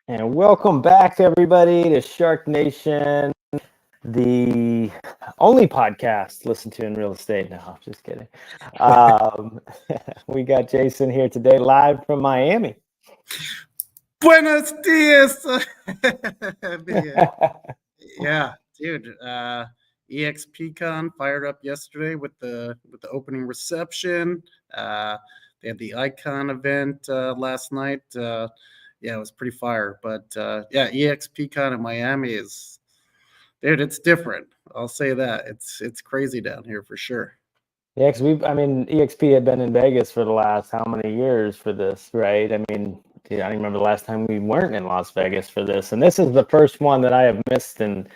And welcome back, everybody, to SharkNation, the only podcast listened to in real estate. No, I'm just kidding. We got Jason here today, live from Miami. Buenos dias. Yeah, dude. eXpCon fired up yesterday with the opening reception. They had the Icon event last night. Yeah, it was pretty fire. But yeah, eXpCon in Miami is, dude, it's different. I'll say that. It's crazy down here for sure. Yeah, because EXP had been in Vegas for the last how many years for this, right? I mean, I don't remember the last time we weren't in Las Vegas for this. And this is the first one that I have missed in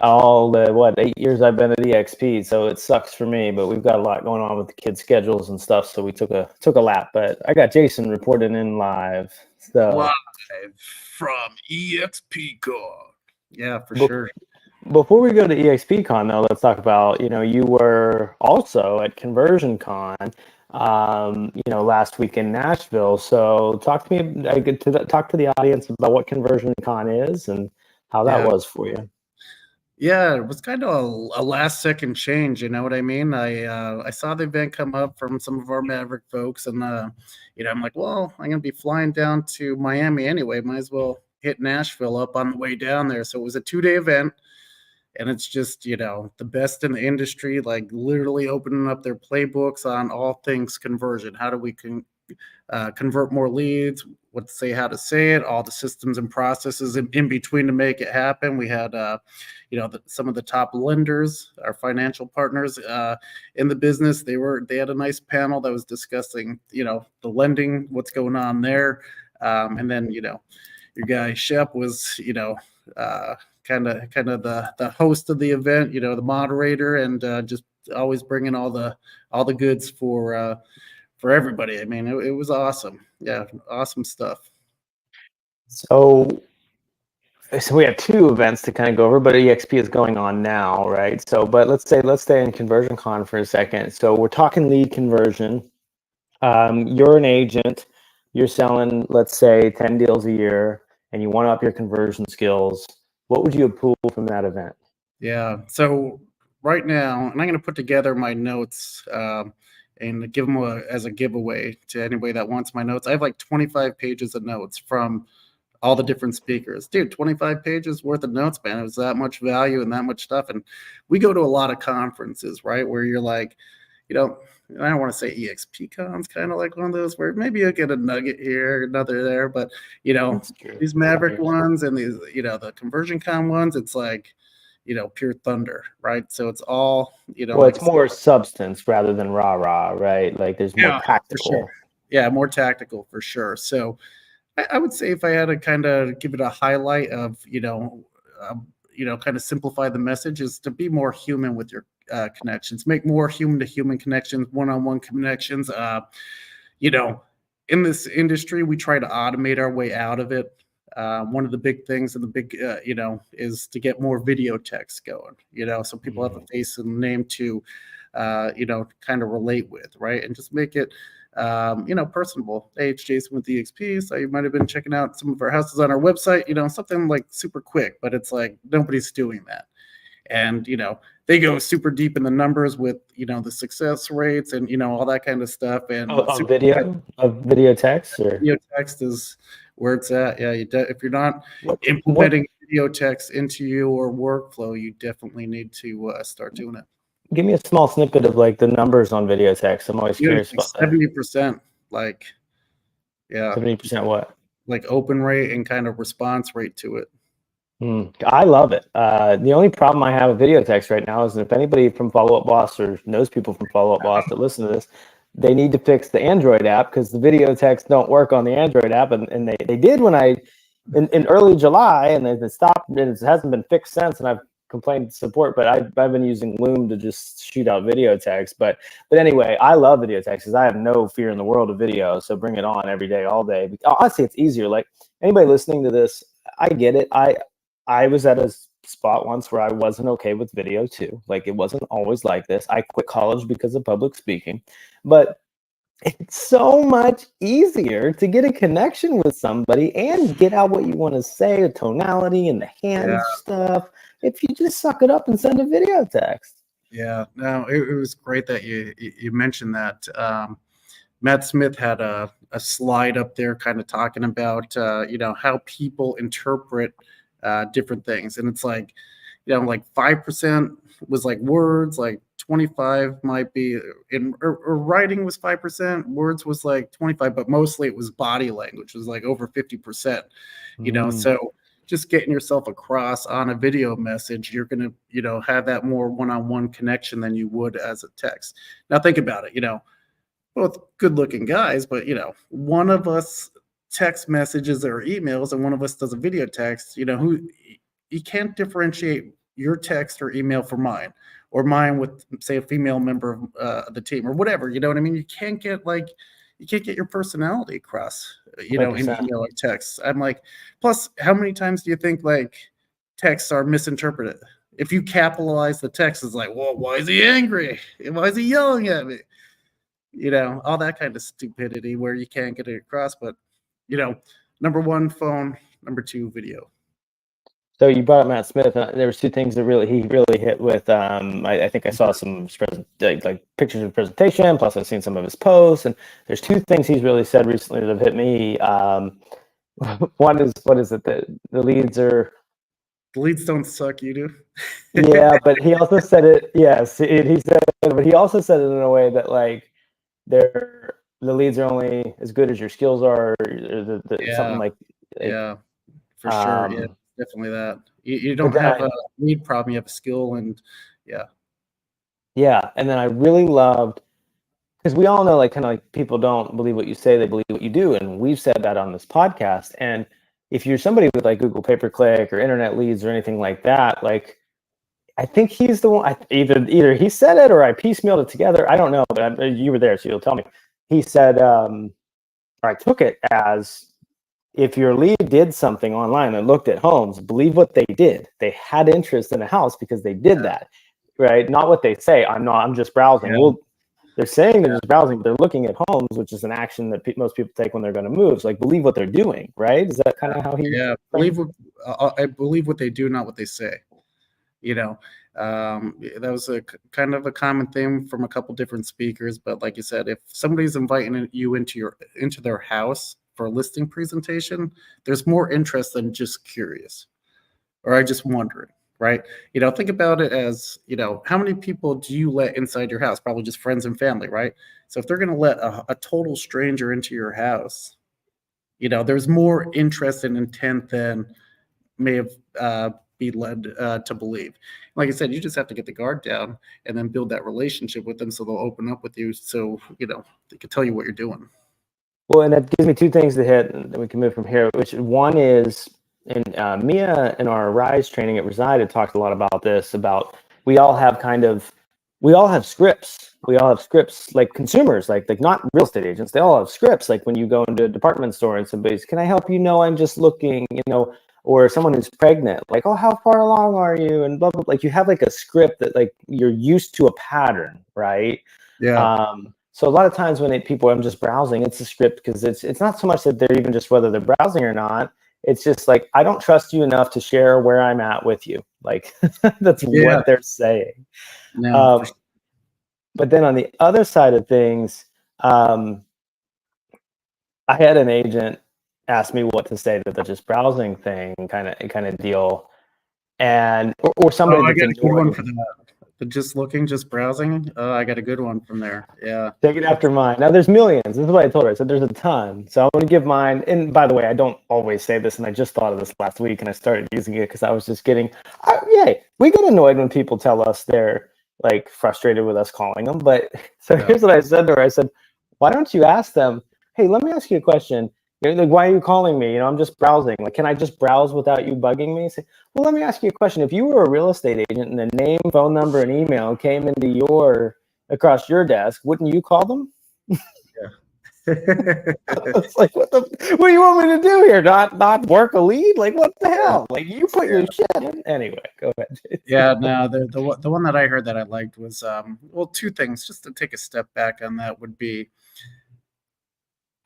all the 8 years I've been at EXP, so it sucks for me, but we've got a lot going on with the kids' schedules and stuff, so we took a lap. But I got Jason reporting in live. So Live from eXpCon. Yeah, for sure. Before we go to eXpCon, though, let's talk about, you were also at ConversionCon, last week in Nashville. So talk to me, talk to the audience about what ConversionCon is and how that was for you. Yeah, it was kind of a last second change. You know what I mean? I saw the event come up from some of our Maverick folks, and I'm like, well, I'm gonna be flying down to Miami anyway. Might as well hit Nashville up on the way down there. So it was a 2-day event, and it's just the best in the industry, like literally opening up their playbooks on all things conversion. How do we convert more leads? What to say, how to say it, all the systems and processes in between to make it happen. We had some of the top lenders, our financial partners in the business. They had a nice panel that was discussing the lending, what's going on there, and then your guy Shep was kind of the host of the event, the moderator, and just always bringing all the goods for everybody. I mean, it was awesome. Yeah, awesome stuff. So we have two events to kind of go over, but EXP is going on now, right? So, but let's stay in ConversionCon for a second. So we're talking lead conversion. You're an agent. You're selling, let's say, 10 deals a year, and you want to up your conversion skills. What would you pull from that event? Yeah. So right now, and I'm going to put together my notes and give them as a giveaway to anybody that wants my notes. I have like 25 pages of notes from all the different speakers. Dude, 25 pages worth of notes, man. It was that much value and that much stuff. And we go to a lot of conferences, right, where you're like, I don't want to say eXpCon's kind of like one of those where maybe you'll get a nugget here, another there, but these Maverick ones and these, the ConversionCon ones, it's like, pure thunder, right? So it's all, well, it's more substance rather than rah-rah, right? Like there's more tactical. Sure. Yeah, more tactical for sure. So I would say if I had to kind of give it a highlight of, kind of simplify the message, is to be more human with your connections, make more human-to-human connections, one-on-one connections. In this industry, we try to automate our way out of it. One of the big things and the big, is to get more video text going, so people have a face and name to, kind of relate with, right? And just make it, personable. Hey, it's Jason with eXp. So you might have been checking out some of our houses on our website, something like super quick, but it's like nobody's doing that. And, they go super deep in the numbers with, the success rates and, all that kind of stuff. And video text, or video text is where it's at. Yeah. If you're not implementing video text into your workflow, you definitely need to start doing it. Give me a small snippet of like the numbers on video text. I'm always curious about 70%. Like, yeah. 70% what? Like open rate and kind of response rate to it. I love it. The only problem I have with video text right now is if anybody from Follow Up Boss or knows people from Follow Up Boss that listen to this, they need to fix the Android app because the video text don't work on the Android app. And they did when in early July, and it stopped, and it hasn't been fixed since. And I've complained to support, but I've been using Loom to just shoot out video text. But anyway, I love video text because I have no fear in the world of video. So bring it on every day, all day. Honestly, it's easier. Like anybody listening to this, I get it. I was at a spot once where I wasn't okay with video too. Like it wasn't always like this. I quit college because of public speaking, but It's so much easier to get a connection with somebody and get out what you want to say, the tonality and the hand stuff, if you just suck it up and send a video text. Yeah, no, it was great that you mentioned that. Matt Smith had a slide up there kind of talking about how people interpret different things, and it's like, like 5% was like words, like 25 might be or writing was 5%, words was like 25, but mostly it was body language was like over 50%. So just getting yourself across on a video message, you're going to have that more one-on-one connection than you would as a text. Now think about it, both good-looking guys, but one of us text messages or emails and one of us does a video text, who you can't differentiate your text or email from mine, or mine with, say, a female member of the team or whatever. You know what I mean? You can't get your personality across, in 100%. email or text. I'm like, plus, how many times do you think like texts are misinterpreted? If you capitalize the text, it's like, well, why is he angry? Why is he yelling at me? All that kind of stupidity where you can't get it across. But, number one, phone, number two, video. So you brought up Matt Smith. There was two things that he really hit with. I think I saw some like pictures of presentation. Plus, I've seen some of his posts, and there's two things he's really said recently that have hit me. One is, what is it? The leads are. The leads don't suck. You do. Yeah, but he also said it. Yes, he said, but he also said it in a way that like the leads are only as good as your skills are, or something like. Yeah, for sure. Yeah, definitely that. You don't have a lead problem, you have a skill, and yeah. And then I really loved, because we all know, like, kind of like, people don't believe what you say, they believe what you do, and we've said that on this podcast. And if you're somebody with like Google pay-per-click or internet leads or anything like that, like, I think he's the one. Either he said it or I piecemealed it together. I don't know, but you were there, so you'll tell me. He said, or I took it as, if your lead did something online and looked at homes, believe what they did. They had interest in a house because they did that, right? Not what they say. I'm just browsing. Yeah. Well, they're saying they're just browsing, but they're looking at homes, which is an action that most people take when they're going to move. So, like, believe what they're doing, right? Is that kind of how he? Yeah, I believe what they do, not what they say. That was a kind of a common theme from a couple different speakers. But like you said, if somebody's inviting you into their house for a listing presentation, there's more interest than just curious, or I just wondering, right? Think about it as, how many people do you let inside your house? Probably just friends and family, right? So if they're going to let a total stranger into your house, there's more interest and intent than may have be led to believe. Like I said, you just have to get the guard down and then build that relationship with them, so they'll open up with you, so they can tell you what you're doing. Well, and that gives me two things to hit, and then we can move from here. Which one is, and Mia in our Rise training at Reside had talked a lot about this. About we all have scripts. We all have scripts, like consumers, like not real estate agents. They all have scripts. Like when you go into a department store and somebody's, can I help you? No, I'm just looking. Or someone who's pregnant, like, oh, how far along are you? And blah, blah, blah. Like, you have like a script that, like, you're used to a pattern, right? Yeah. So a lot of times when people, I'm just browsing, it's a script, because it's not so much that they're even just whether they're browsing or not. It's just like, I don't trust you enough to share where I'm at with you. Like, that's what they're saying. No, sure. But then on the other side of things, I had an agent ask me what to say to the just browsing thing kind of deal, and or somebody I that's got a good one annoyed. for that. But just looking, just browsing. I got a good one from there. Yeah. Take it after mine. Now there's millions. This is what I told her. I said there's a ton. So I'm going to give mine. And by the way, I don't always say this, and I just thought of this last week, and I started using it because I was just getting. We get annoyed when people tell us they're like frustrated with us calling them. But so here's what I said to her. I said, why don't you ask them? Hey, let me ask you a question. Like, why are you calling me? I'm just browsing. Like, can I just browse without you bugging me? Say, well, let me ask you a question. If you were a real estate agent and the name, phone number, and email came into across your desk, wouldn't you call them? Yeah. It's like, what do you want me to do here? Not work a lead? Like, what the hell? Like, you put your shit in. Anyway, go ahead, Jason. Yeah, no, the one that I heard that I liked was two things. Just to take a step back on that would be,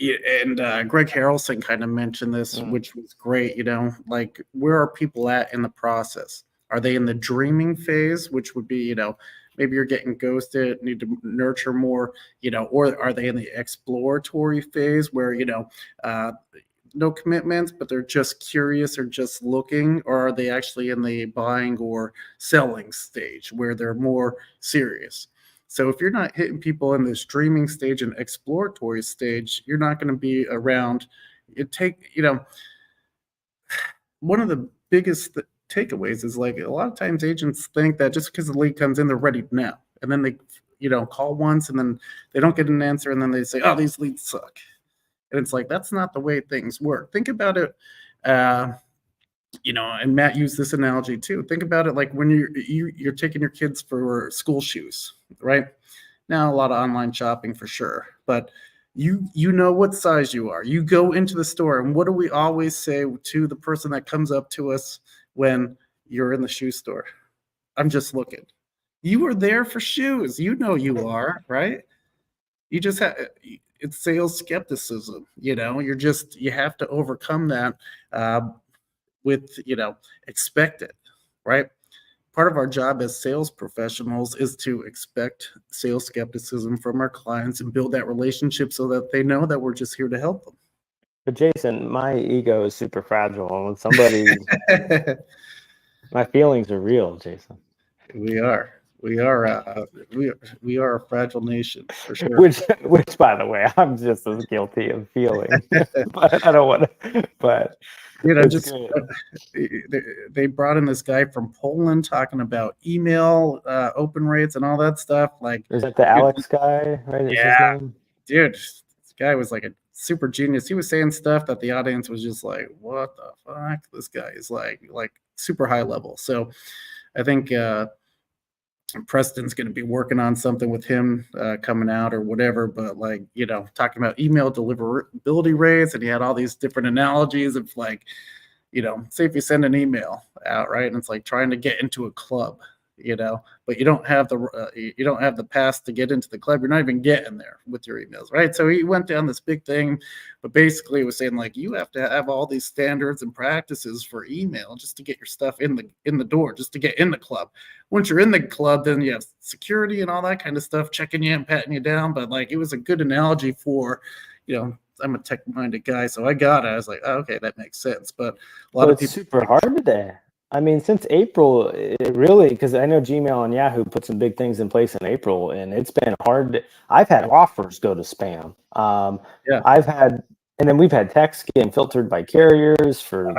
Yeah, and Greg Harrelson kind of mentioned this, which was great. Like, where are people at in the process? Are they in the dreaming phase, which would be, maybe you're getting ghosted, need to nurture more, or are they in the exploratory phase where, no commitments, but they're just curious or just looking, or are they actually in the buying or selling stage where they're more serious? So if you're not hitting people in this dreaming stage and exploratory stage, you're not going to be around. One of the biggest takeaways is, like, a lot of times agents think that just because the lead comes in, they're ready now. And then they, call once and then they don't get an answer. And then they say, oh, these leads suck. And it's like, that's not the way things work. Think about it. And Matt used this analogy too. Think about it like when you're taking your kids for school shoes, right? Now, a lot of online shopping for sure, but you know what size you are. You go into the store, and what do we always say to the person that comes up to us when you're in the shoe store? I'm just looking. You are there for shoes. You know you are, right? You just have, it's sales skepticism. You have to overcome that with, expect it, right? Part of our job as sales professionals is to expect sales skepticism from our clients and build that relationship so that they know that we're just here to help them. But Jason, my ego is super fragile. And when somebody, my feelings are real, Jason. We are a fragile nation for sure. Which, by the way, I'm just as guilty of feeling. But I don't want to. But they brought in this guy from Poland talking about email open rates and all that stuff. Like, is that the Alex guy? Right? Yeah, dude, this guy was like a super genius. He was saying stuff that the audience was just like, "What the fuck?" This guy is like super high level. So, I think Preston's going to be working on something with him coming out or whatever. But talking about email deliverability rates, and he had all these different analogies of like, say if you send an email out, right, and it's like trying to get into a club, but you don't have the pass to get into the club. You're not even getting there with your emails, right? So he went down this big thing, but basically it was saying like you have to have all these standards and practices for email just to get your stuff in the door, just to get in the club. Once you're in the club, then you have security and all that kind of stuff checking you and patting you down. But like, it was a good analogy for, I'm a tech-minded guy, so I was like, oh, okay, that makes sense. But a lot of people, it's super hard today. I mean, since April, it really, because I know Gmail and Yahoo put some big things in place in April, and it's been hard. I've had offers go to spam. I've had, and then we've had texts getting filtered by carriers for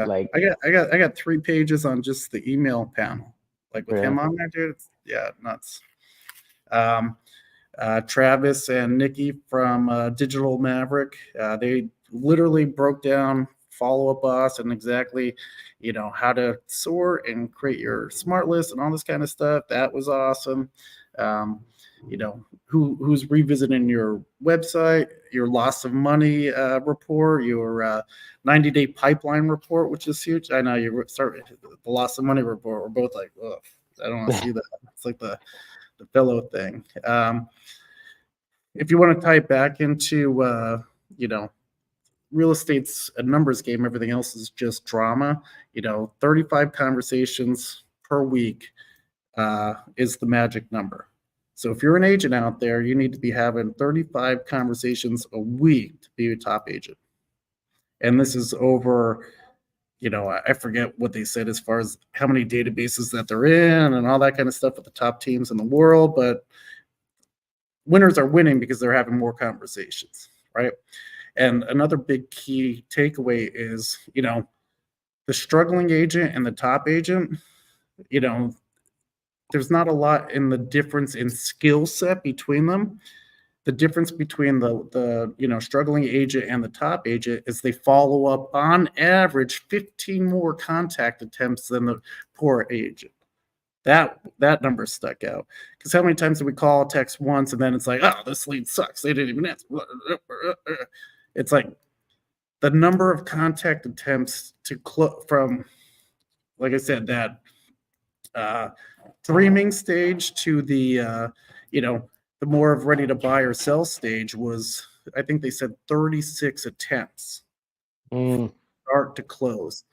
like. I got 3 pages on just the email panel, like with him on there, dude. Nuts. Travis and Nikki from Digital Maverick, they literally broke down Follow-Up Boss and exactly, how to sort and create your smart list and all this kind of stuff. That was awesome. Who's revisiting your website, your loss of money report, your 90-day pipeline report, which is huge. I know you start the loss of money report. We're both like, oh, I don't want to see that. It's like the fellow thing. If you want to tie it back into, real estate's a numbers game, everything else is just drama. 35 conversations per week is the magic number. So if you're an agent out there, you need to be having 35 conversations a week to be a top agent. And this is over, I forget what they said as far as how many databases that they're in and all that kind of stuff with the top teams in the world. But winners are winning because they're having more conversations, right? And another big key takeaway is, the struggling agent and the top agent, there's not a lot in the difference in skill set between them. The difference between the struggling agent and the top agent is they follow up on average 15 more contact attempts than the poor agent. That number stuck out, because how many times do we call, text once, and then it's like, oh, this lead sucks. They didn't even answer. It's like the number of contact attempts from, like I said, that dreaming stage to the the more of ready to buy or sell stage was I think they said 36 attempts Mm. start to close.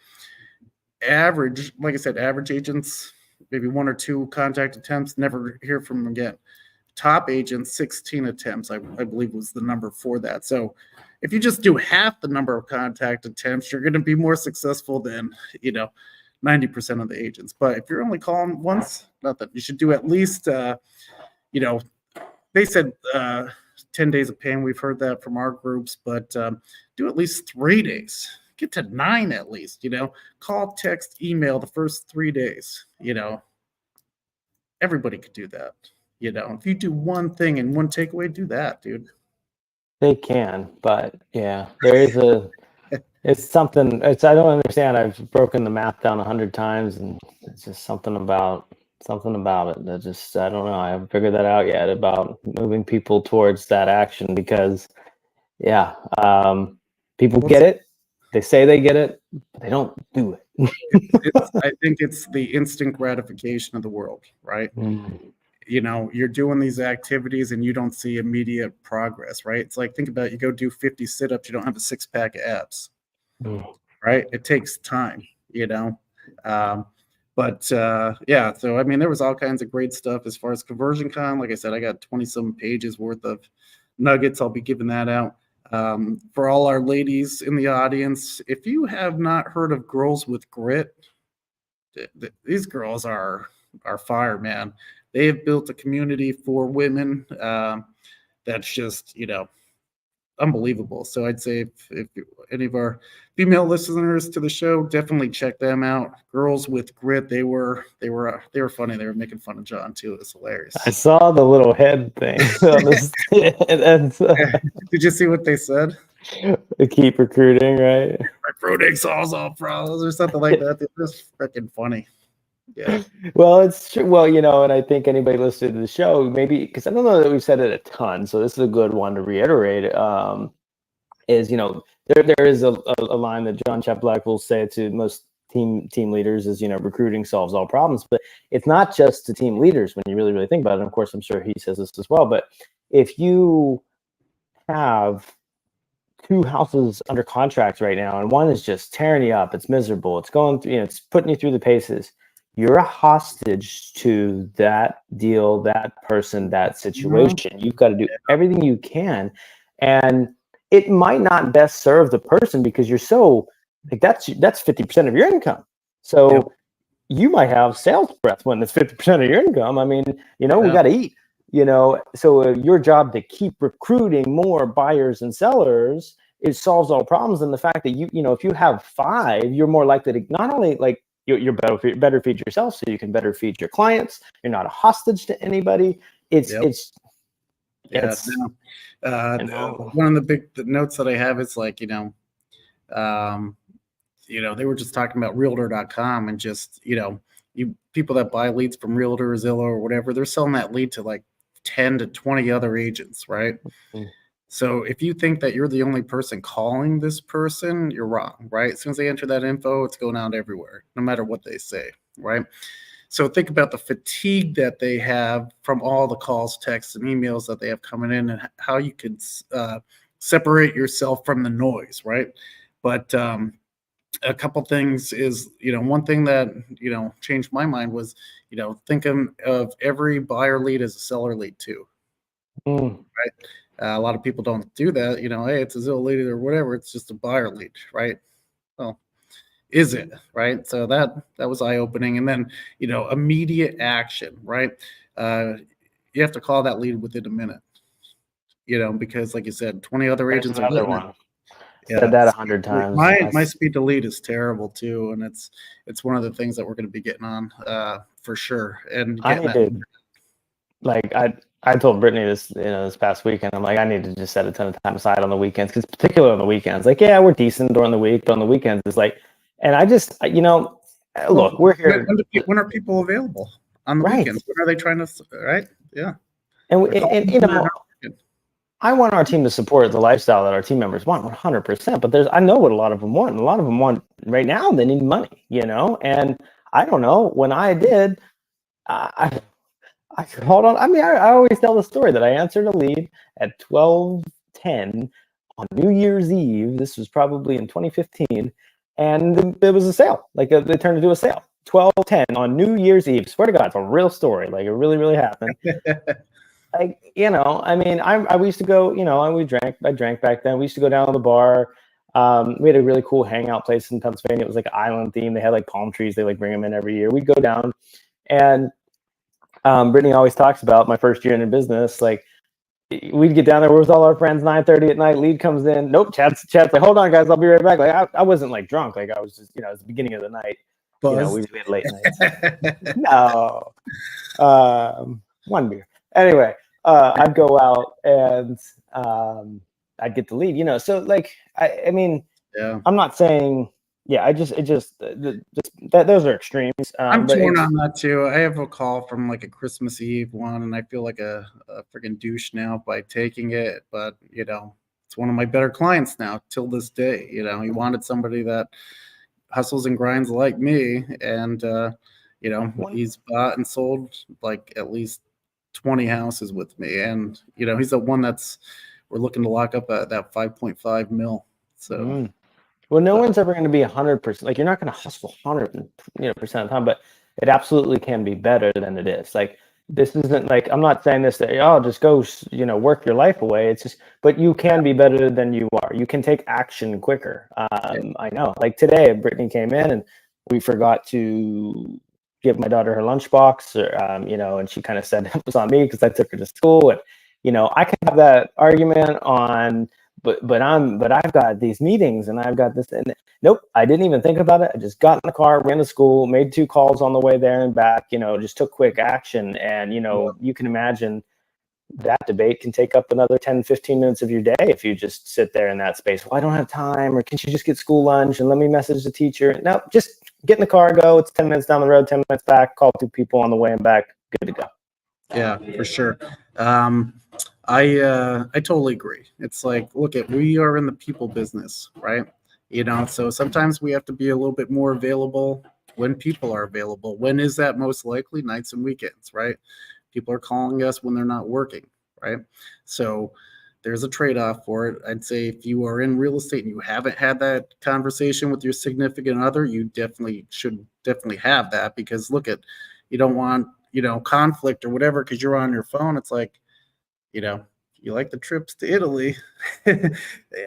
Average, like I said, average agents, maybe 1 or 2 contact attempts, never hear from them again. Top agents, 16 attempts, I believe was the number for that. So if you just do half the number of contact attempts, you're going to be more successful than, 90% of the agents. But if you're only calling once, nothing. You should do at least, they said 10 days of pain. We've heard that from our groups, but do at least 3 days. Get to 9 at least, call, text, email the first 3 days, everybody could do that. If you do one thing and one takeaway, do that, dude. They can, but yeah, there is it's something. I don't understand. I've broken the math down 100 times, and it's just something about it that just, I don't know. I haven't figured that out yet about moving people towards that action because, yeah, people get it. They say they get it, but they don't do it. I think it's the instant gratification of the world, right? Mm. You're doing these activities and you don't see immediate progress, right? It's like, think about it, you go do 50 sit-ups, you don't have a 6-pack of abs, right? It takes time, but yeah, so I mean, there was all kinds of great stuff as far as ConversionCon. Like I said, I got 20-some pages worth of nuggets. I'll be giving that out. For all our ladies in the audience, if you have not heard of Girls with Grit, these girls are fire, man. They have built a community for women that's just, unbelievable. So I'd say if any of our female listeners to the show, definitely check them out. Girls with Grit. They were funny. They were making fun of John too. It was hilarious. I saw the little head thing. Did you see what they said? Keep recruiting, right? Recruiting solves all problems or something like that. It was freaking funny. Yeah. Well, it's true. Well, and I think anybody listening to the show, maybe, because I don't know that we've said it a ton, so this is a good one to reiterate. Is there is a line that John Chapelack will say to most team leaders is recruiting solves all problems, but it's not just to team leaders when you really think about it. And of course, I'm sure he says this as well. But if you have 2 houses under contract right now, and one is just tearing you up, it's miserable, it's going through, it's putting you through the paces. You're a hostage to that deal, that person, that situation. You've got to do everything you can. And it might not best serve the person because you're so, like, that's 50% of your income. So you might have sales breath when it's 50% of your income. I mean, we got to eat, so your job to keep recruiting more buyers and sellers, it solves all problems. And the fact that if you have 5, you're more likely to not only you're better feed yourself, so you can better feed your clients. You're not a hostage to anybody. One of the big notes that I have is they were just talking about Realtor.com and just you people that buy leads from Realtor, Zillow, or whatever, they're selling that lead to like 10 to 20 other agents, right? Mm-hmm. So if you think that you're the only person calling this person, you're wrong, right? As soon as they enter that info, it's going out everywhere, no matter what they say, right? So think about the fatigue that they have from all the calls, texts, and emails that they have coming in, and how you could separate yourself from the noise, right? But a couple things is, one thing that, changed my mind was, thinking of every buyer lead as a seller lead too, right? A lot of people don't do that. Hey, it's a Zillow lead or whatever. It's just a buyer lead, right? Well, is it, right? So that was eye-opening. And then, immediate action, right? You have to call that lead within a minute, because like you said, 20 other agents are another one. Yeah, said that 100 times. My speed to lead is terrible too, and it's one of the things that we're going to be getting on for sure. And I told Brittany this, this past weekend. I'm like, I need to just set a ton of time aside on the weekends, because particularly on the weekends, like, yeah, we're decent during the week, but on the weekends, it's like, and I just, look, we're here. When are people available on the weekends? When are they trying to, right? Yeah. And I want our team to support the lifestyle that our team members want 100%, but I know what a lot of them want. And a lot of them want right now, they need money, and I don't know, when I did, I called on, I always tell the story that I answered a lead at 12:10 12:10 on New Year's Eve. This was probably in 2015, and it was a sale. Like they turned into a sale. 12:10 on New Year's Eve. Swear to God, it's a real story. Like it really, really happened. Like, you know, I mean, we used to go, you know, I drank back then. We used to go down to the bar. We had a really cool hangout place in Pennsylvania. It was like an island theme. They had like palm trees. They like bring them in every year. We'd go down, and Brittany always talks about my first year in business. Like we'd get down there with all our friends, 9:30 at night. Lead comes in. Nope, Chad's like, hold on, guys, I'll be right back. Like I wasn't like drunk. Like I was just, you know, it's the beginning of the night. Buzzed. You know, we had late nights. No, one beer. Anyway, I'd go out and I'd get the lead. You know, so like I mean, yeah, I'm not saying. Yeah, those are extremes. I'm torn on that too. I have a call from like a Christmas Eve one, and I feel like a freaking douche now by taking it. But you know, it's one of my better clients now till this day. You know, he wanted somebody that hustles and grinds like me, and you know, he's bought and sold like at least 20 houses with me, and you know, he's the one we're looking to lock up at that 5.5 mil. So. Well, no one's ever going to be 100%. Like you're not going to hustle 100%, of the time, but it absolutely can be better than it is. Like this isn't like, I'm not saying this that, oh, just go, work your life away. It's just, but you can be better than you are. You can take action quicker. I know. Like today, Brittany came in and we forgot to give my daughter her lunchbox, or, and she kind of said it was on me because I took her to school, and I can have that argument on. But I've got these meetings and I've got this, and nope, I didn't even think about it. I just got in the car, ran to school, made 2 calls on the way there and back, just took quick action. And, you can imagine that debate can take up another 10, 15 minutes of your day if you just sit there in that space. Well, I don't have time, or can you just get school lunch and let me message the teacher? No, just get in the car, go. It's 10 minutes down the road, 10 minutes back, call 2 people on the way and back, good to go. Yeah, for sure. I totally agree. It's like, we are in the people business, right? So sometimes we have to be a little bit more available when people are available. When is that most likely? Nights and weekends, right? People are calling us when they're not working, right? So there's a trade-off for it. I'd say if you are in real estate and you haven't had that conversation with your significant other, you should have that, because you don't want, conflict or whatever, because you're on your phone. It's like, you like the trips to Italy.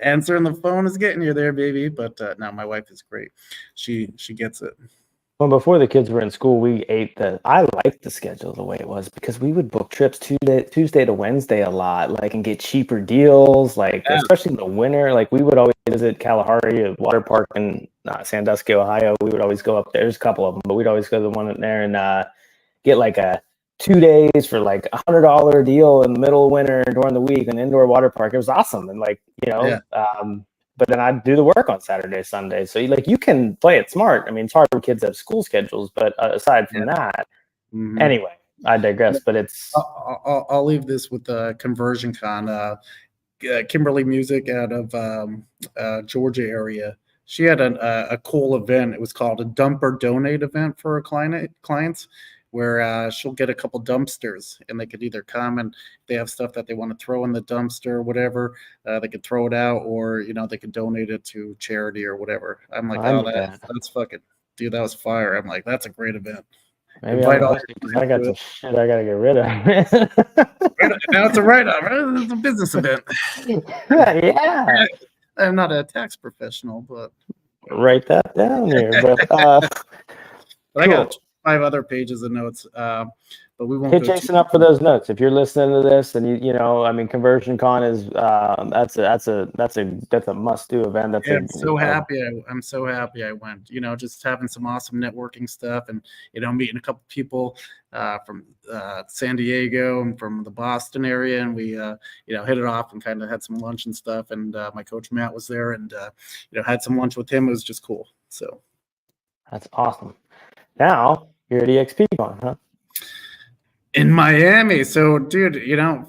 Answering the phone is getting you there, baby. But no, my wife is great. She gets it. Well, before the kids were in school, I liked the schedule the way it was, because we would book trips Tuesday to Wednesday a lot, and get cheaper deals, especially in the winter. Like we would always visit Kalahari, a water park in Sandusky, Ohio. We would always go up there. There's a couple of them, but we'd always go to the one in there and get like a 2 days for like $100 deal in the middle of winter during the week, an indoor water park. It was awesome. And but then I'd do the work on Saturday, Sunday. So you can play it smart. I mean, it's hard when kids have school schedules, but aside from that, anyway, I digress, but it's, I'll leave this with the ConversionCon. Kimberly Music out of Georgia area. She had a cool event. It was called a dump or donate event for her clients, where she'll get a couple dumpsters, and they could either come, and they have stuff that they want to throw in the dumpster or whatever, they could throw it out, or they could donate it to charity or whatever. I'm like, that's fucking, dude, that was fire. I'm like, that's a great event. Maybe I got some shit I gotta get rid of. Now it's a write-off. It's a business event. Yeah. I'm not a tax professional, but write that down here. But I got 5 other pages of notes, but we won't hit Jason up for those notes if you're listening to this. And I mean, ConversionCon is that's a must-do event. I'm so happy I went. Just having some awesome networking stuff, and meeting a couple people from San Diego and from the Boston area, and we hit it off and kind of had some lunch and stuff. And my coach Matt was there, and had some lunch with him. It was just cool. So that's awesome. Now you're at eXpCon, huh? In Miami. So, dude,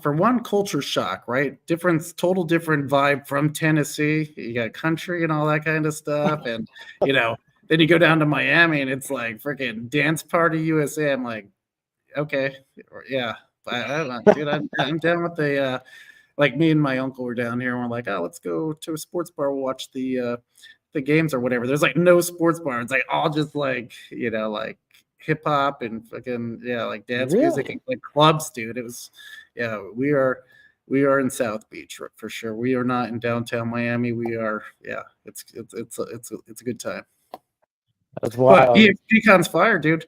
for one, culture shock, right? Total different vibe from Tennessee. You got country and all that kind of stuff. And, then you go down to Miami and it's like freaking dance party USA. I'm like, okay, yeah. I don't know, dude, I'm down with the like me and my uncle were down here and we're like, oh, let's go to a sports bar, watch the games or whatever. There's like no sports bar. It's like all just like, like hip hop and fucking, like dance music and Really? like clubs, dude. It was, we are in South Beach for sure. We are not in downtown Miami. We are, it's a good time. That's But wild. eXpCon's fire, dude.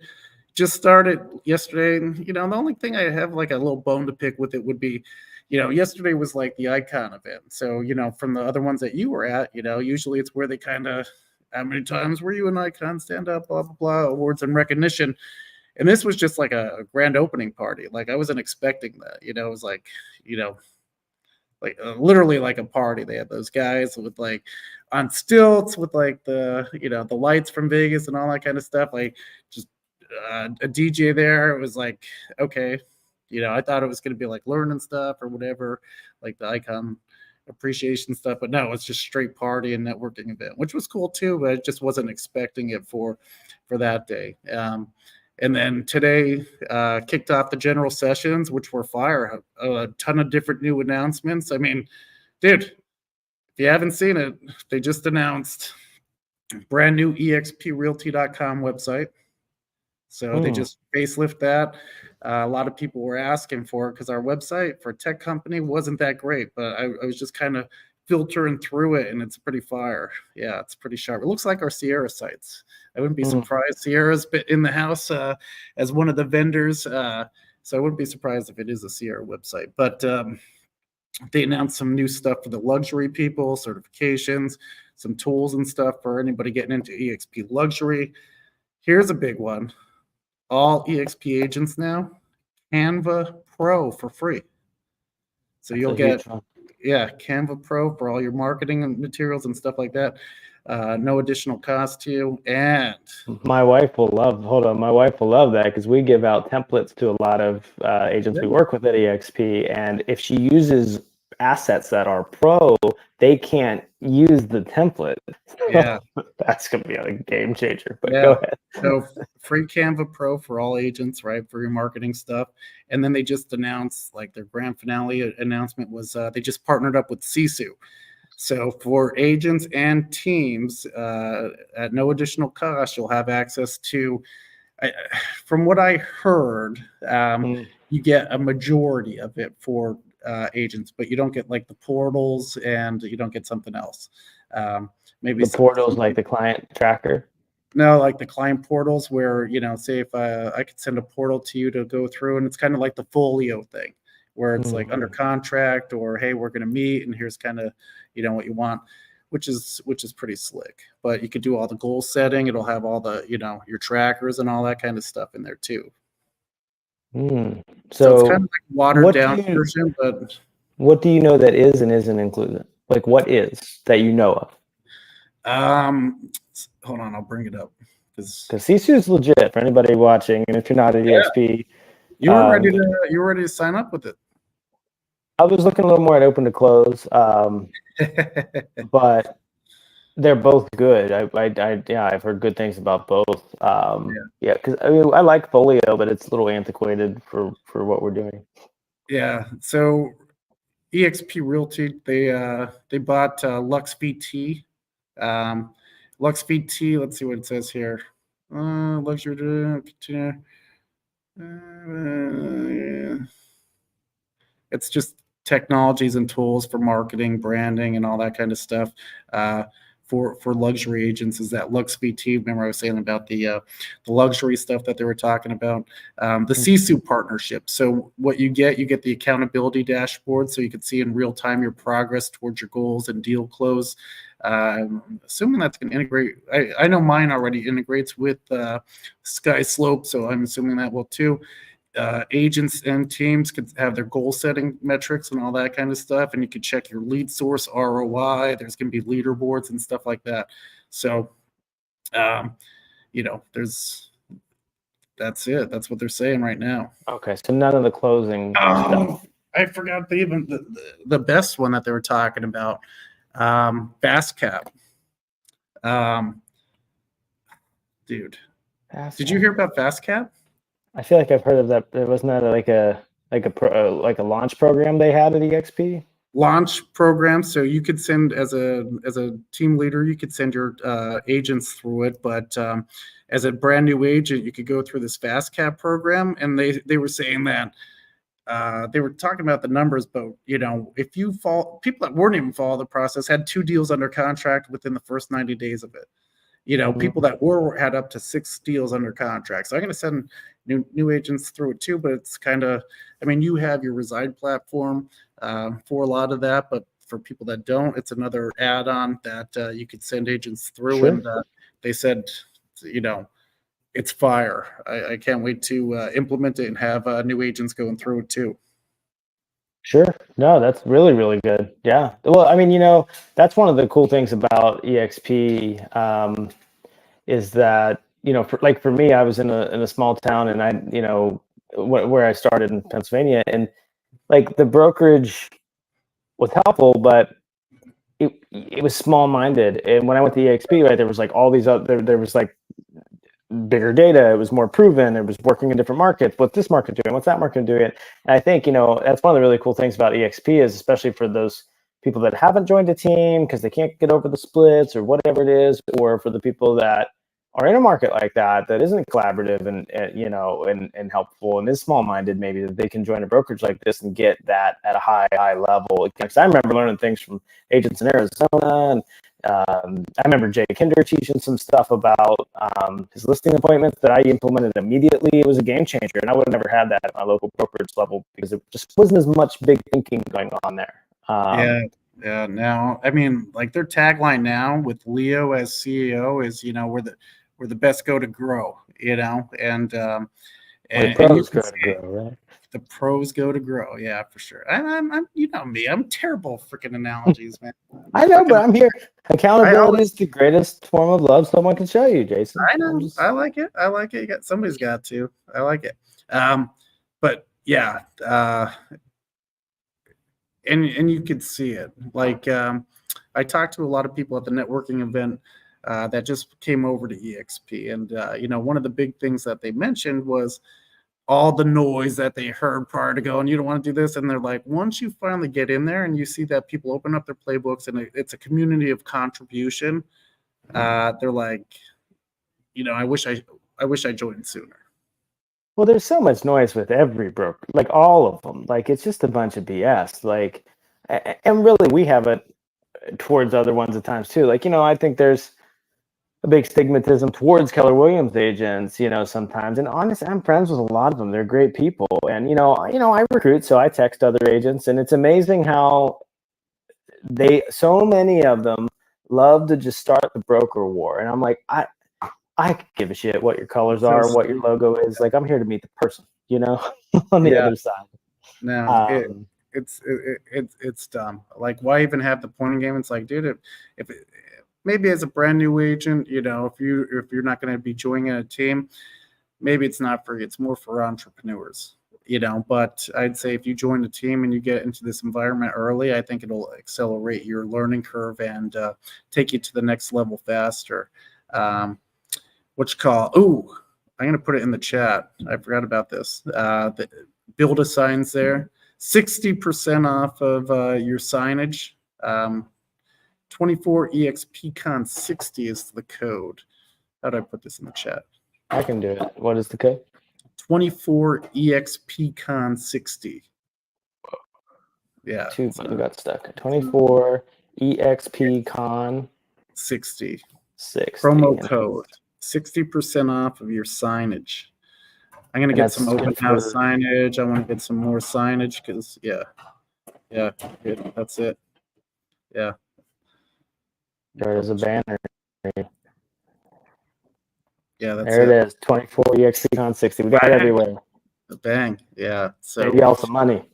Just started yesterday. And, the only thing I have like a little bone to pick with it would be, yesterday was like the Icon event. So, from the other ones that you were at, usually it's where they kind of, how many times were you an Icon, stand up, blah, blah, blah, awards and recognition. And this was just like a grand opening party. Like I wasn't expecting that, it was like, literally like a party. They had those guys with like on stilts with like the lights from Vegas and all that kind of stuff. Like just a DJ there. It was like, okay, I thought it was going to be like learning stuff or whatever, like the Icon appreciation stuff, but no, it's just straight party and networking event, which was cool too, but I just wasn't expecting it for that day. And then today kicked off the general sessions, which were fire. A ton of different new announcements. I mean, dude, if you haven't seen it, they just announced brand new eXpRealty.com website. So they just facelift that. A lot of people were asking for it because our website for a tech company wasn't that great, but I was just kind of filtering through it, and it's pretty fire. Yeah, it's pretty sharp. It looks like our Sierra sites. I wouldn't be surprised. Sierra's been in the house as one of the vendors, so I wouldn't be surprised if it is a Sierra website. But they announced some new stuff for the luxury people, certifications, some tools and stuff for anybody getting into EXP luxury. Here's a big one. All EXP agents now, Canva Pro for free. So you'll get, Canva Pro for all your marketing and materials and stuff like that. No additional cost to you. And my wife will love. Hold on, my wife will love that because we give out templates to a lot of agents we work with at EXP, and if she uses assets that are pro, they can't use the template. Yeah, that's gonna be a game changer. But go ahead. So free Canva Pro for all agents, right, for your marketing stuff. And then they just announced, like their grand finale announcement was they just partnered up with Sisu. So for agents and teams, at no additional cost, you'll have access to, from what I heard, you get a majority of it for agents, but you don't get like the portals and you don't get something else. Maybe the portals like the client tracker. No, like the client portals where, say if I could send a portal to you to go through, and it's kind of like the folio thing where it's like under contract or, hey, we're going to meet and here's kind of, what you want, which is pretty slick. But you could do all the goal setting. It'll have all the, your trackers and all that kind of stuff in there too. So it's kind of like watered down version, but what do you know that is and isn't included? Like what is that you know of? Hold on, I'll bring it up because Sisu is legit for anybody watching, and if you're not at EXP, you were ready to sign up with it. I was looking a little more at open to close, but they're both good. I've heard good things about both. Because I like Folio, but it's a little antiquated for what we're doing. Yeah. So eXp Realty, they bought Lux VT. Lux VT. Let's see what it says here. Luxury. It's just technologies and tools for marketing, branding, and all that kind of stuff. For luxury agents is that Lux VT. Remember I was saying about the luxury stuff that they were talking about. The Sisu partnership. So what you get the accountability dashboard, so you can see in real time your progress towards your goals and deal close. Assuming that's going to integrate. I know mine already integrates with SkySlope, so I'm assuming that will too. Agents and teams could have their goal setting metrics and all that kind of stuff, and you could check your lead source ROI. There's going to be leaderboards and stuff like that. So, that's it. That's what they're saying right now. Okay, so none of the closing stuff. I forgot the best one that they were talking about. FastCap. Dude, did you hear about FastCap? I feel like I've heard of that. Wasn't that like a launch program they had at EXP? launch program, so you could send as a team leader, you could send your agents through it, but as a brand new agent, you could go through this fast cap program, and they were saying that they were talking about the numbers, but if you fall, people that weren't even follow the process had 2 deals under contract within the first 90 days of it. People that had up to 6 deals under contract. So I'm going to send new agents through it too, but it's kind of, you have your Reside platform for a lot of that, but for people that don't, it's another add-on that you could send agents through. Sure. And they said, it's fire. I can't wait to implement it and have new agents going through it too. Sure. No, that's really, really good. Yeah. Well, that's one of the cool things about eXp is that, for me, I was in a small town, and I, where I started in Pennsylvania, and like the brokerage was helpful, but it was small-minded. And when I went to eXp, right, there was like all these other, there was like bigger data. It was more proven. It was working in different markets. What's this market doing? What's that market doing? And I think, that's one of the really cool things about eXp is, especially for those people that haven't joined a team because they can't get over the splits or whatever it is, or for the people that are in a market like that isn't collaborative and helpful and is small-minded, maybe that they can join a brokerage like this and get that at a high level. Because I remember learning things from agents in Arizona, and I remember Jay Kinder teaching some stuff about his listing appointments that I implemented immediately. It was a game changer, and I would have never had that at my local brokerage level because it just wasn't as much big thinking going on there. Yeah. Now, like their tagline now with Leo as CEO is, we're the best go to grow, and the pros go to grow, right? The pros go to grow. Yeah, for sure. I'm you know me, I'm terrible freaking analogies, man. I know, but I'm here. Accountability is the greatest form of love someone can show you, Jason. I know. I like it. Somebody's got to. I like it. But yeah, and you could see it. Like I talked to a lot of people at the networking event that just came over to eXp, and one of the big things that they mentioned was all the noise that they heard prior to going, you don't want to do this. And they're like, once you finally get in there and you see that people open up their playbooks and it's a community of contribution, they're like, I wish I joined sooner. Well, there's so much noise with every broker, like all of them. Like it's just a bunch of BS. Like, and really, we have it towards other ones at times too. Like, I think there's a big stigmatism towards Keller Williams agents, sometimes. And honestly, I'm friends with a lot of them. They're great people. And, I recruit, so I text other agents, and it's amazing how so many of them love to just start the broker war. And I'm like, I could give a shit what your colors are, what your logo is. Like, I'm here to meet the person, on the other side. No, it's dumb. Like, why even have the pointing game? It's like, dude, if maybe as a brand new agent, if you're not going to be joining a team, maybe it's not for you. It's more for entrepreneurs, But I'd say if you join a team and you get into this environment early, I think it'll accelerate your learning curve and take you to the next level faster. Ooh, I'm going to put it in the chat. I forgot about this. The build a signs there, 60% off of your signage. 24 eXpCon 60 is the code. How do I put this in the chat? I can do it. What is the code? 24 eXpCon 60. Yeah. Two got stuck. 24 eXpCon 60. 60. Promo code 60% off of your signage. I'm gonna get some open house signage. I want to get some more signage because good. That's it. Yeah. There's a banner. Yeah, that's there it is. 24 eXpCon 60. We got it everywhere. Bang. Yeah. So maybe also money.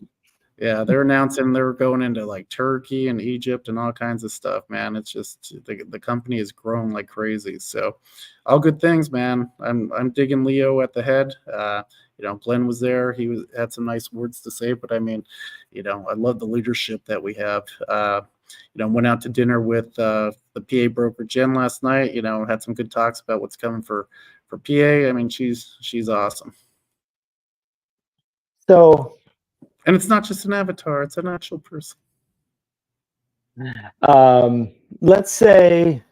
Yeah, they're announcing they're going into like Turkey and Egypt and all kinds of stuff, man. It's just the company is growing like crazy. So all good things, man. I'm digging Leo at the head. Glenn was there. He had some nice words to say, but I love the leadership that we have. Went out to dinner with the PA broker Jen last night. Had some good talks about what's coming for PA. She's awesome. So. And it's not just an avatar; it's an actual person. Let's say,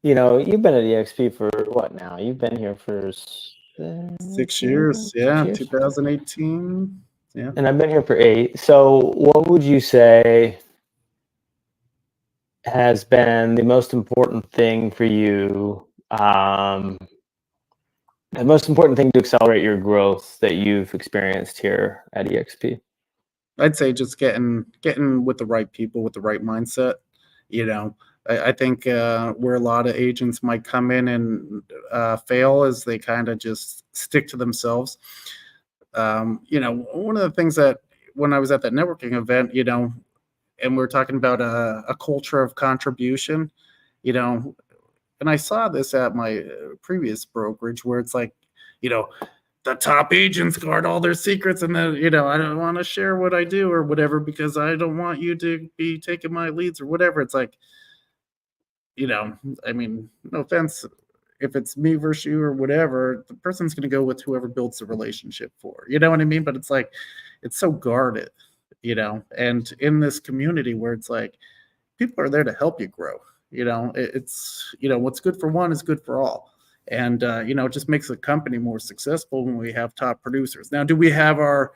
you've been at EXP for what now? You've been here for 6 years, six yeah, years, 2018, yeah. and I've been here for 8. So, what would you say has been the most important thing for you? The most important thing to accelerate your growth that you've experienced here at EXP? I'd say just getting with the right people with the right mindset. You know, I think where a lot of agents might come in and fail is they kind of just stick to themselves. One of the things that when I was at that networking event, and we're talking about a culture of contribution, you know, and I saw this at my previous brokerage where it's like, you know, the top agents guard all their secrets, and then I don't want to share what I do or whatever because I don't want you to be taking my leads or whatever. It's like, I mean, no offense, if it's me versus you or whatever, the person's going to go with whoever builds the relationship for. You know what I mean? But it's like, it's so guarded, and in this community where it's like people are there to help you grow. It's what's good for one is good for all. And it just makes the company more successful when we have top producers. Now, do we have our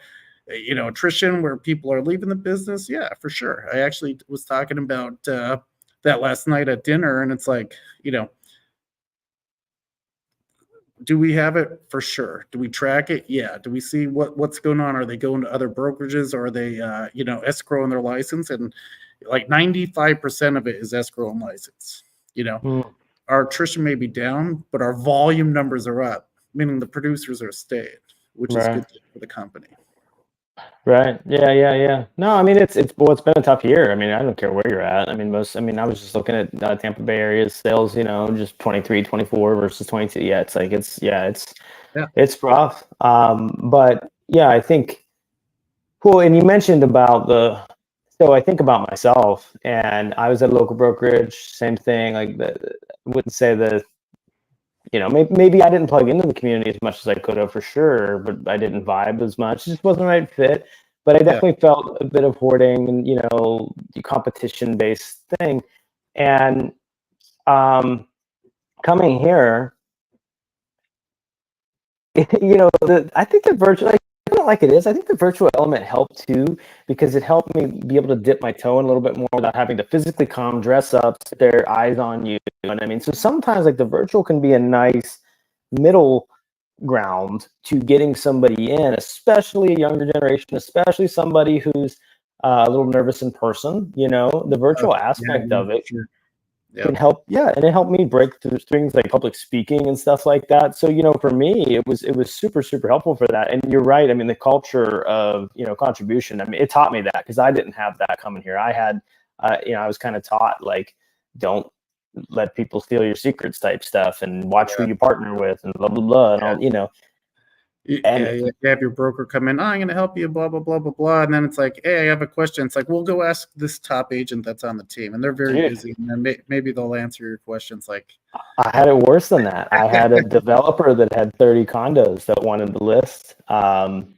attrition where people are leaving the business? Yeah, for sure. I actually was talking about that last night at dinner, and it's like, do we have it? For sure. Do we track it? Yeah. Do we see what's going on? Are they going to other brokerages, or are they escrowing their license? And like 95% of it is escrow and license. Our attrition may be down, but our volume numbers are up, meaning the producers are staying, which is Right. good for the company. Right. Yeah. No, I mean, it's been a tough year. I mean, I don't care where you're at. I mean, I was just looking at Tampa Bay area's sales, just 23, 24 versus 22. Yeah, it's rough. But yeah, I think, cool. And you mentioned about so I think about myself, and I was at a local brokerage, same thing. Like, I wouldn't say maybe I didn't plug into the community as much as I could have, for sure, but I didn't vibe as much. It just wasn't the right fit. But I definitely felt a bit of hoarding and, the competition based thing. And coming here, I think the virtual, like it is. I think the virtual element helped too, because it helped me be able to dip my toe in a little bit more without having to physically come, dress up, sit there, eyes on you. You know what I mean? So sometimes, like, the virtual can be a nice middle ground to getting somebody in, especially a younger generation, especially somebody who's a little nervous in person. The virtual aspect of it can help. Yeah, and it helped me break through things like public speaking and stuff like that. So for me, it was super super helpful for that. And you're right. I mean, the culture of contribution. I mean, it taught me that, because I didn't have that coming here. I had I was kind of taught, like, don't let people steal your secrets type stuff, and watch who you partner with, and blah blah blah, and all. And you have your broker come in. I'm going to help you, blah blah blah blah blah, and then it's like, hey, I have a question. It's like, well, go ask this top agent that's on the team, and they're very busy, and then maybe they'll answer your questions. Like, I had it worse than that. I had a developer that had 30 condos that wanted to list, and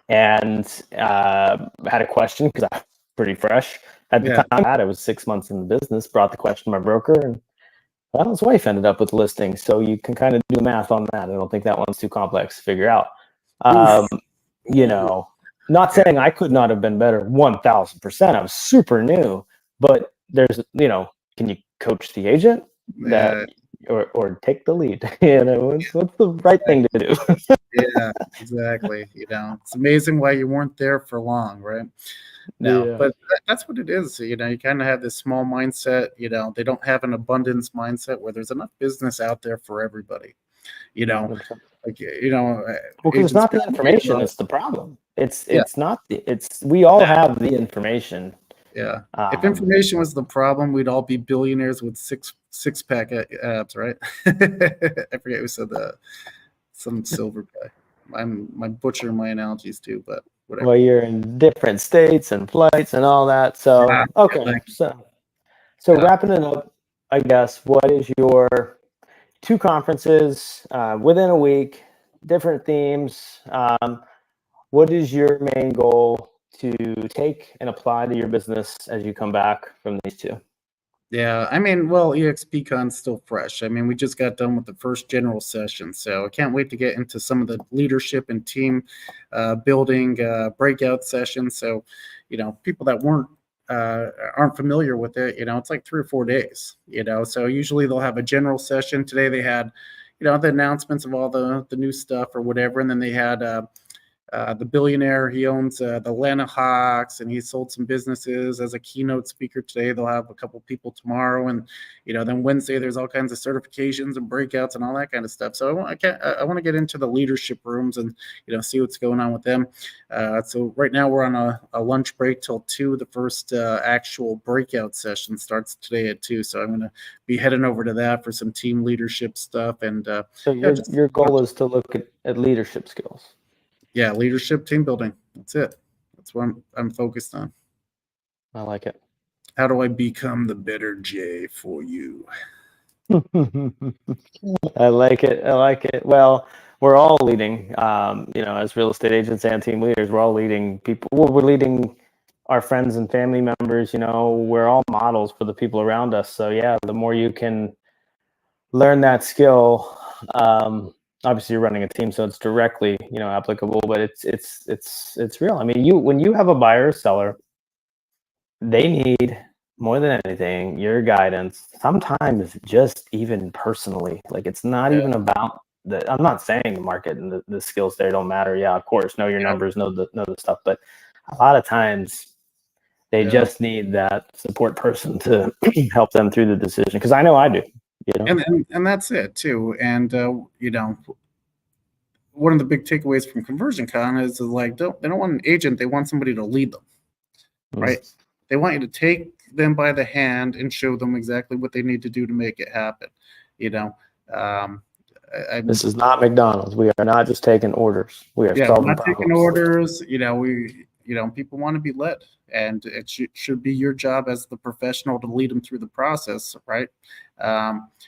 had a question, because I was pretty fresh at the time. I was 6 months in the business. Brought the question to my broker, and well, his wife ended up with the listing. So you can kind of do the math on that. I don't think that one's too complex to figure out. Not saying I could not have been better 1,000%. I was super new, but there's, can you coach the agent or take the lead? What's the right thing to do? Yeah, exactly. It's amazing why you weren't there for long, right? No, Yeah. but that's what it is. You kind of have this small mindset. They don't have an abundance mindset where there's enough business out there for everybody. Well, because it's not the information that's the problem. It's not we all have the information. Yeah. If information was the problem, we'd all be billionaires with six pack abs, right? I forget who said that. Some silver guy. I'm butchering my analogies too, but whatever. Well, you're in different states and flights and all that. So okay. So wrapping it up, I guess, what is your 2 conferences within a week, different themes? What is your main goal to take and apply to your business as you come back from these two? Yeah, I mean, well, eXpCon's still fresh. I mean, we just got done with the first general session, so I can't wait to get into some of the leadership and team building breakout sessions. So, people that aren't familiar with it, it's like 3 or 4 days. So usually they'll have a general session. Today they had, the announcements of all the new stuff or whatever, and then they had the billionaire, he owns the Atlanta Hawks, and he sold some businesses as a keynote speaker today. They'll have a couple people tomorrow, and then Wednesday there's all kinds of certifications and breakouts and all that kind of stuff. So I want to get into the leadership rooms and see what's going on with them. So right now we're on a lunch break till 2. The first actual breakout session starts today at 2. So I'm going to be heading over to that for some team leadership stuff. And so your goal is to look at leadership skills. Yeah, leadership, team building. That's it. That's what I'm focused on. I like it. How do I become the better Jay for you? I like it. I like it. Well, we're all leading, as real estate agents and team leaders, we're all leading people. We're leading our friends and family members. We're all models for the people around us. So yeah, the more you can learn that skill, obviously you're running a team, so it's directly, applicable, but it's real. I mean, when you have a buyer or seller, they need more than anything your guidance, sometimes just even personally. Like, it's not even about I'm not saying the market and the skills there don't matter. Yeah, of course, know your numbers, know the stuff, but a lot of times they just need that support person to help them through the decision, because I know I do. And that's it too. And one of the big takeaways from ConversionCon is like, they don't want an agent, they want somebody to lead them, right? They want you to take them by the hand and show them exactly what they need to do to make it happen. This is not McDonald's. We are not just taking orders. We are solving not problems. taking orders. People want to be led, and it should be your job as the professional to lead them through the process, right?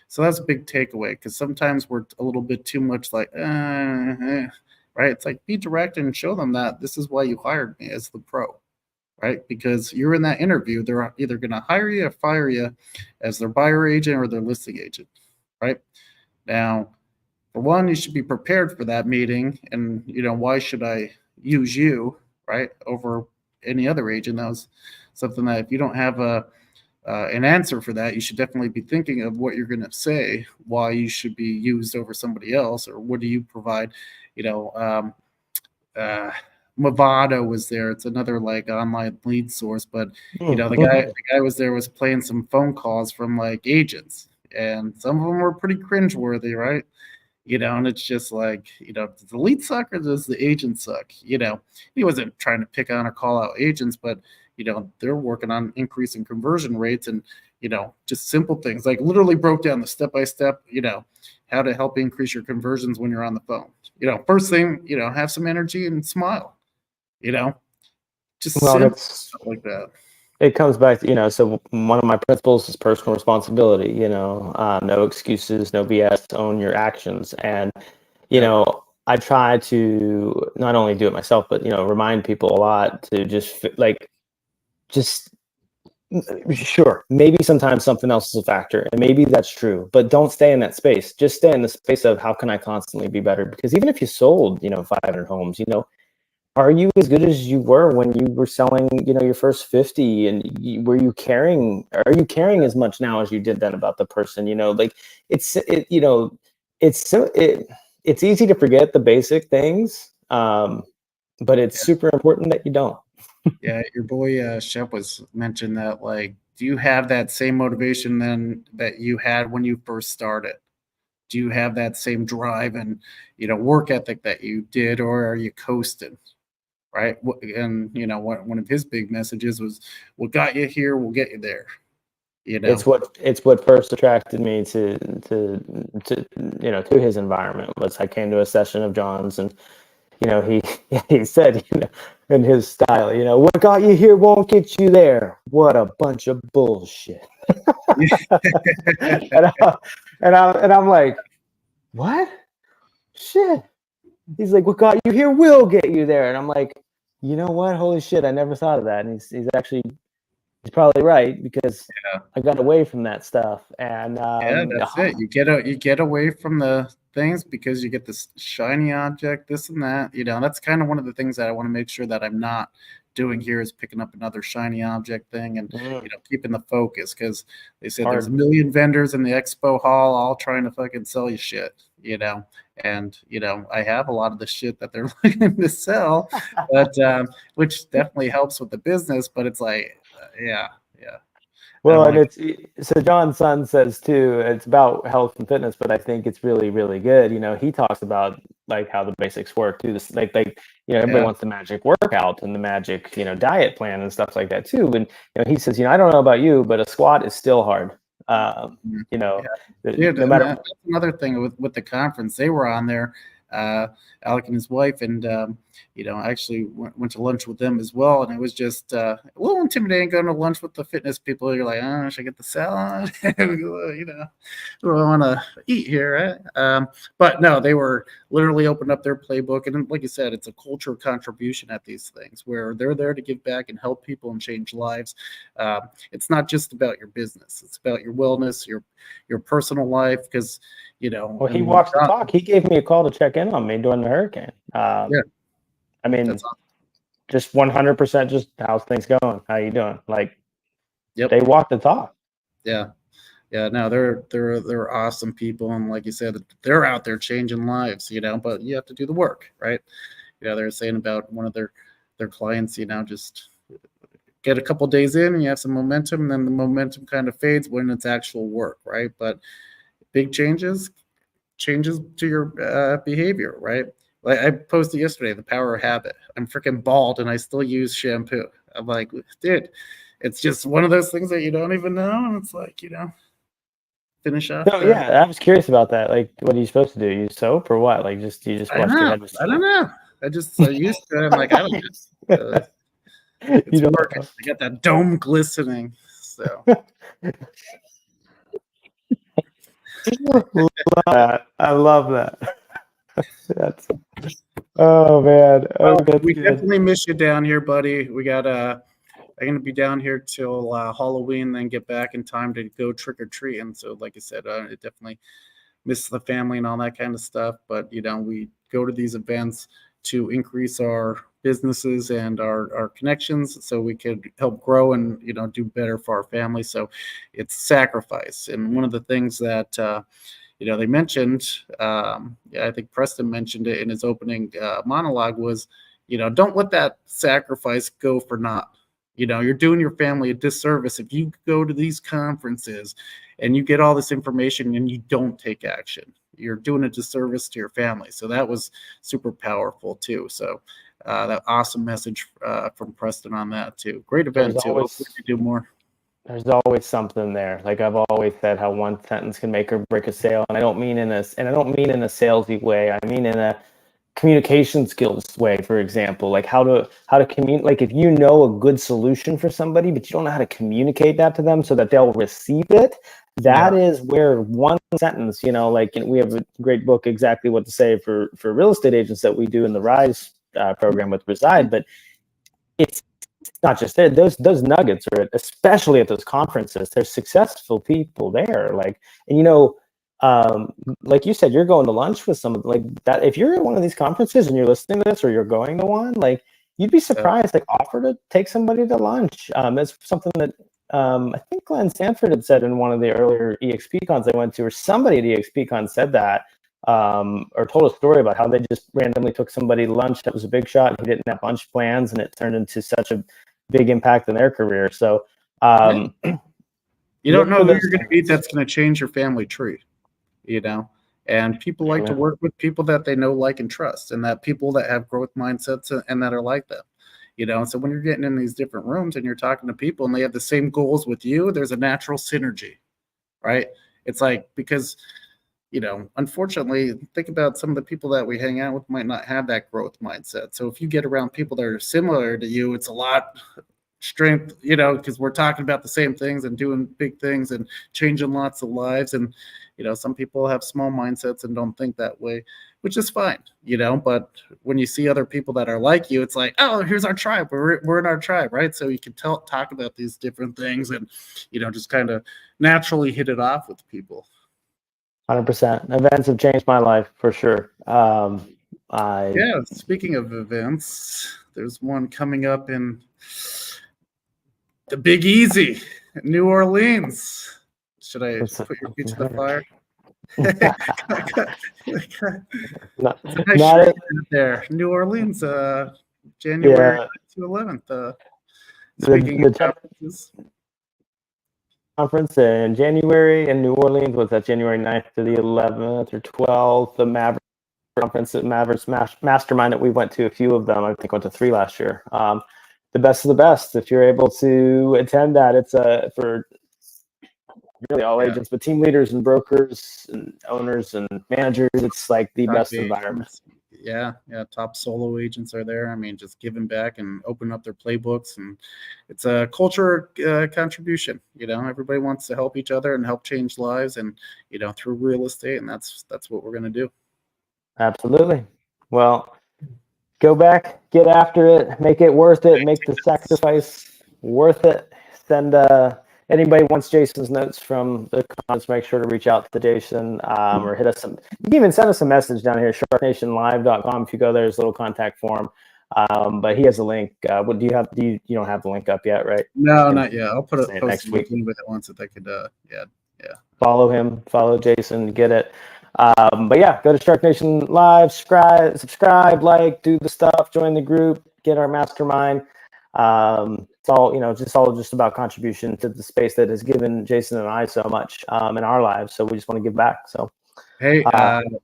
So that's a big takeaway, because sometimes we're a little bit too much like, right? It's like, be direct and show them that this is why you hired me as the pro, right? Because you're in that interview, they're either going to hire you or fire you as their buyer agent or their listing agent, right? Now, for one, you should be prepared for that meeting, and why should I use you, right, over any other agent? That was something that, if you don't have an answer for that, you should definitely be thinking of what you're going to say, why you should be used over somebody else, or what do you provide. Movado was there. It's another like online lead source, but the guy was there, was playing some phone calls from like agents, and some of them were pretty cringeworthy, right? And it's just like, does the lead suck or does the agent suck? He wasn't trying to pick on or call out agents, but they're working on increasing conversion rates, and just simple things, like literally broke down the step-by-step, how to help increase your conversions when you're on the phone. First thing, have some energy and smile, just simple stuff like that. It comes back to, so one of my principles is personal responsibility, no excuses, no BS, own your actions. And, I try to not only do it myself, but, remind people a lot to sure, maybe sometimes something else is a factor, and maybe that's true, but don't stay in that space. Just stay in the space of, how can I constantly be better? Because even if you sold, 500 homes, are you as good as you were when you were selling, your first 50? And are you caring as much now as you did then about the person? It's easy to forget the basic things, but it's super important that you don't. Yeah, your boy Shep was mentioned that, like, do you have that same motivation then that you had when you first started? Do you have that same drive and work ethic that you did, or are you coasting? Right. And one of his big messages was, what got you here will get you there. It's what first attracted me to his environment. Was I came to a session of John's, and he said, in his style, what got you here won't get you there. What a bunch of bullshit. and I'm like, what? Shit. He's like, what got you here will get you there. And I'm like, You know what? Holy shit! I never thought of that. And he's probably right, because I got away from that stuff. And That's it. You get away from the things because you get this shiny object, this and that. That's kind of one of the things that I want to make sure that I'm not doing here, is picking up another shiny object thing, and keeping the focus, because they said there's a million vendors in the expo hall all trying to fucking sell you shit. And I have a lot of the shit that they're looking to sell, but which definitely helps with the business. But it's like, yeah. Well, and so John's son says too, it's about health and fitness, but I think it's really, really good. He talks about like how the basics work too. This everybody wants the magic workout and the magic, diet plan and stuff like that too. And he says, I don't know about you, but a squat is still hard. No matter. That's another thing with the conference. They were on there, Alec and his wife, and I actually went to lunch with them as well, and it was just a little intimidating going to lunch with the fitness people. You're like, oh, should I get the salad? We want to eat here, right? But no, they were literally opened up their playbook, and like you said, it's a culture contribution at these things where they're there to give back and help people and change lives. It's not just about your business; it's about your wellness, your personal life, because Well, he walks the talk. He gave me a call to check in on me during the hurricane. I mean, awesome. Just 100%. Just how's things going? How you doing? Like, they walk the talk. Yeah. No, they're awesome people, and like you said, they're out there changing lives. But you have to do the work, right? They're saying about one of their clients. Just get a couple days in, and you have some momentum, and then the momentum kind of fades when it's actual work, right? But big changes to your behavior, right? Like I posted yesterday, the power of habit. I'm freaking bald and I still use shampoo. I'm like, dude, it's just one of those things that you don't even know. And it's like, finish off. No, I was curious about that. Like, what are you supposed to do? Use soap or what? Like, you just wash your head with soap? I don't know. I just used to it. I'm like, I don't know. It's working. I got that dome glistening. So. I love that. Oh man, we definitely miss you down here, buddy. We got I'm gonna be down here till Halloween, then get back in time to go trick or treating. So, like I said, I definitely miss the family and all that kind of stuff. But we go to these events to increase our businesses and our connections, so we could help grow and do better for our family. So, it's sacrifice, and one of the things that they mentioned, I think Preston mentioned it in his opening monologue, was, don't let that sacrifice go for naught. You're doing your family a disservice if you go to these conferences and you get all this information and you don't take action. You're doing a disservice to your family. So that was super powerful too. So that awesome message from Preston on that too. Great event too. Hopefully we do more. There's always something there. Like I've always said, how one sentence can make or break a sale, and I don't mean in a salesy way. I mean in a communication skills way. For example, like how to communicate. Like if you know a good solution for somebody, but you don't know how to communicate that to them so that they'll receive it. That is where one sentence, like we have a great book, Exactly What to Say for real estate agents, that we do in the Rise program with Reside, but it's not just there. Those nuggets are, especially at those conferences, there's successful people there. Like, and like you said, you're going to lunch with someone like that. If you're at one of these conferences and you're listening to this, or you're going to one, like you'd be surprised. Like offer to take somebody to lunch. It's something that I think Glenn Sanford had said in one of the earlier eXpCons I went to, or somebody at eXpCon said that. Or told a story about how they just randomly took somebody to lunch that was a big shot and he didn't have lunch plans, and it turned into such a big impact in their career. So you don't know who you're going to meet that's going to change your family tree, and people like to work with people that they know, like, and trust, and that people that have growth mindsets and that are like them. So when you're getting in these different rooms and you're talking to people and they have the same goals with you, there's a natural synergy, right? It's like, because unfortunately, think about some of the people that we hang out with might not have that growth mindset. So if you get around people that are similar to you, it's a lot strength, you know, because we're talking about the same things and doing big things and changing lots of lives. And, you know, some people have small mindsets and don't think that way, which is fine, you know, but when you see other people that are like you, it's like, oh, here's our tribe. We're in our tribe, right? So you can talk about these different things and, you know, just kind of naturally hit it off with people. 100%. Events have changed my life for sure. Yeah, speaking of events, there's one coming up in the Big Easy, New Orleans. Should I put your feet to the fire? It's a nice shirt there. New Orleans, January 9th to 11th. Speaking of conferences. Conference in January in New Orleans, was that January 9th to the 11th or 12th? The Mavericks conference at Mavericks Mastermind that we went to, a few of them. I think went to 3 last year. The best of the best. If you're able to attend that, it's for really all agents, but team leaders and brokers and owners and managers. It's like the best environment. Yeah, top solo agents are there. I mean, just giving back and open up their playbooks, and it's a culture contribution. You know, everybody wants to help each other and help change lives, and you know, through real estate, and that's what we're gonna do. Absolutely. Well, go back, get after it, make it worth it, make the sacrifice worth it. Send anybody wants Jason's notes from the conference, make sure to reach out to Jason or hit us some. You can even send us a message down here, sharknationlive.com. If you go there, there's a little contact form. But he has a link. What do you have? You don't have the link up yet, right? No, not yet. I'll put it next week with it once if I could. Yeah. Follow him, follow Jason, get it. But yeah, go to SharkNation Live, subscribe, like, do the stuff, join the group, get our mastermind. It's all, you know, just about contribution to the space that has given Jason and I so much in our lives. So we just want to give back. So hey,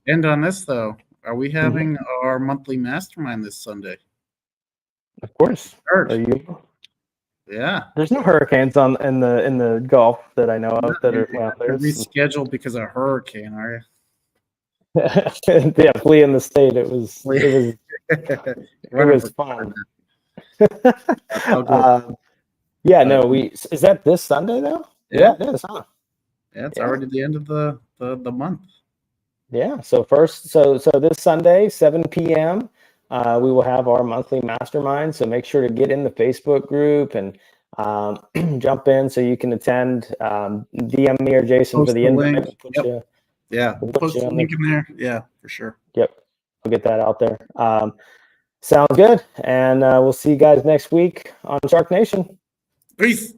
end on this though. Are we having our monthly mastermind this Sunday? Of course. Are you? Yeah. There's no hurricanes in the Gulf that I know of that are rescheduled because of a hurricane, are you? Yeah, flee in the state. It was fun. Yeah, no, is that this Sunday though? Yeah, it is, huh? Yeah, it's already the end of the month. Yeah, so this Sunday, 7 p.m., we will have our monthly mastermind. So make sure to get in the Facebook group and jump in so you can attend. DM me or Jason for the invite. We'll post the link in there. Yeah, for sure. Yep, we'll get that out there. Sounds good, and we'll see you guys next week on Shark Nation. Peace.